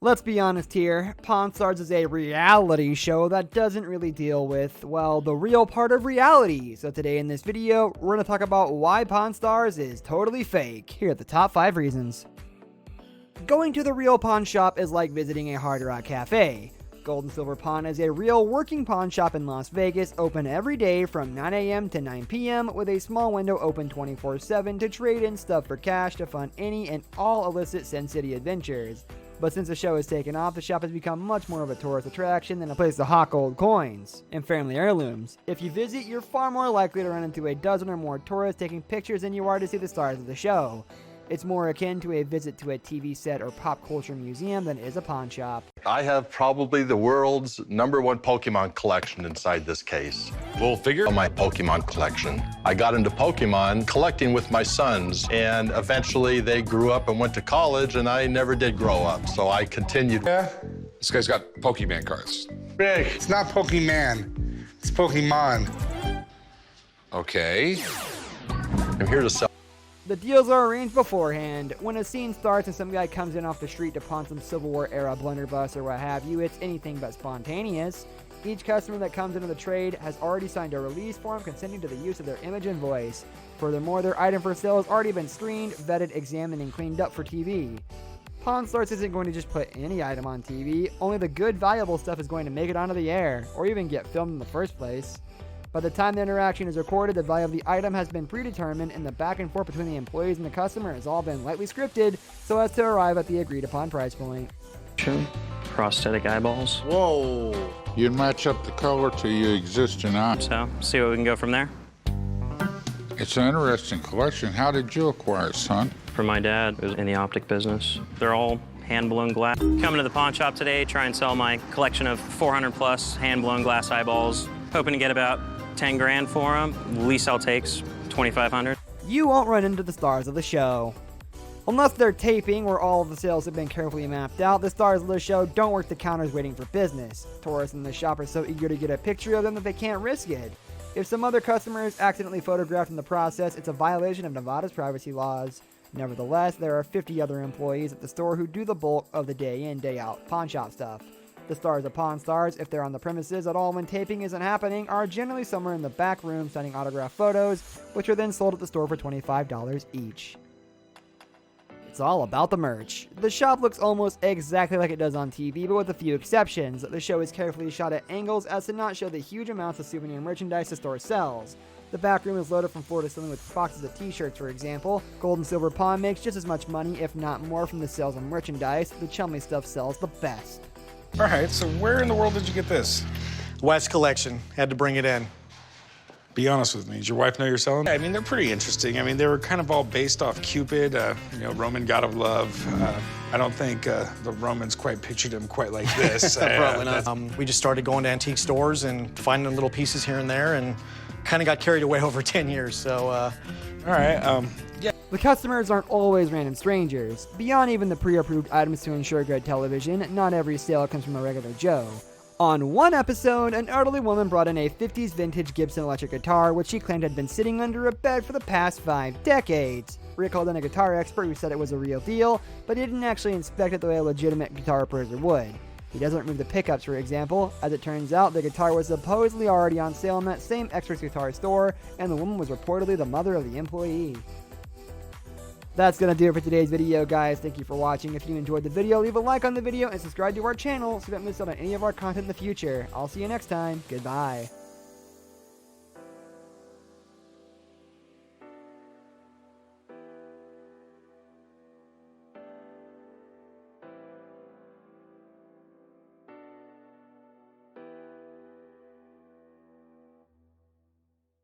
Let's be honest here, Pawn Stars is a reality show that doesn't really deal with, well, the real part of reality. So today in this video, we're going to talk about why Pawn Stars is totally fake. Here are the top 5 reasons. Going to the real pawn shop is like visiting a Hard Rock Cafe. Gold and Silver Pawn is a real working pawn shop in Las Vegas, open every day from 9 a.m. to 9 p.m. with a small window open 24/7 to trade in stuff for cash to fund any and all illicit Sin City adventures. But since the show has taken off, the shop has become much more of a tourist attraction than a place to hawk old coins and family heirlooms. If you visit, you're far more likely to run into a dozen or more tourists taking pictures than you are to see the stars of the show. It's more akin to a visit to a TV set or pop culture museum than it is a pawn shop. I have probably the world's #1 Pokemon collection inside this case. Little figure? My Pokemon collection. I got into Pokemon collecting with my sons, and eventually they grew up and went to college, and I never did grow up, so I continued. Yeah. This guy's got Pokemon cards. Rick, it's not Pokemon. It's Pokemon. Okay. I'm here to sell. The deals are arranged beforehand. When a scene starts and some guy comes in off the street to pawn some Civil War era blunderbuss or what have you, it's anything but spontaneous. Each customer that comes into the trade has already signed a release form consenting to the use of their image and voice. Furthermore, their item for sale has already been screened, vetted, examined, and cleaned up for TV. Pawn Stars isn't going to just put any item on TV, only the good, valuable stuff is going to make it onto the air, or even get filmed in the first place. By the time the interaction is recorded, the value of the item has been predetermined, and the back and forth between the employees and the customer has all been lightly scripted so as to arrive at the agreed upon price point. Prosthetic eyeballs. Whoa. You match up the color to your existing eye. So, see what we can go from there. It's an interesting collection. How did you acquire it, son? For my dad, it was in the optic business. They're all hand-blown glass. Coming to the pawn shop today, try and sell my collection of 400 plus hand-blown glass eyeballs. Hoping to get about 10 grand for them. Least I'll take's 2,500. You won't run into the stars of the show. Unless they're taping where all of the sales have been carefully mapped out, the stars of the show don't work the counters waiting for business. Tourists in the shop are so eager to get a picture of them that they can't risk it. If some other customer is accidentally photographed in the process, it's a violation of Nevada's privacy laws. Nevertheless, there are 50 other employees at the store who do the bulk of the day in, day out pawn shop stuff. The stars of Pawn Stars, if they're on the premises at all when taping isn't happening, are generally somewhere in the back room signing autographed photos, which are then sold at the store for $25 each. It's all about the merch. The shop looks almost exactly like it does on TV, but with a few exceptions. The show is carefully shot at angles as to not show the huge amounts of souvenir merchandise the store sells. The back room is loaded from floor to ceiling with boxes of t-shirts, for example. Gold and Silver Pawn makes just as much money, if not more, from the sales of merchandise. The chummy stuff sells the best. All right, so where in the world did you get this? West Collection. Had to bring it in. Be honest with me. Does your wife know you're selling? I mean, they're pretty interesting. I mean, they were kind of all based off Cupid, Roman god of love. I don't think the Romans quite pictured him quite like this. Probably not. We just started going to antique stores and finding little pieces here and there and kind of got carried away over 10 years, so... All right, yeah. The customers aren't always random strangers. Beyond even the pre-approved items to ensure good television, not every sale comes from a regular Joe. On one episode, an elderly woman brought in a 50s vintage Gibson electric guitar, which she claimed had been sitting under a bed for the past 5 decades. Rick called in a guitar expert who said it was a real deal, but he didn't actually inspect it the way a legitimate guitar appraiser would. He doesn't remove the pickups, for example. As it turns out, the guitar was supposedly already on sale in that same expert's guitar store, and the woman was reportedly the mother of the employee. That's going to do it for today's video, guys. Thank you for watching. If you enjoyed the video, leave a like on the video and subscribe to our channel so you don't miss out on any of our content in the future. I'll see you next time. Goodbye.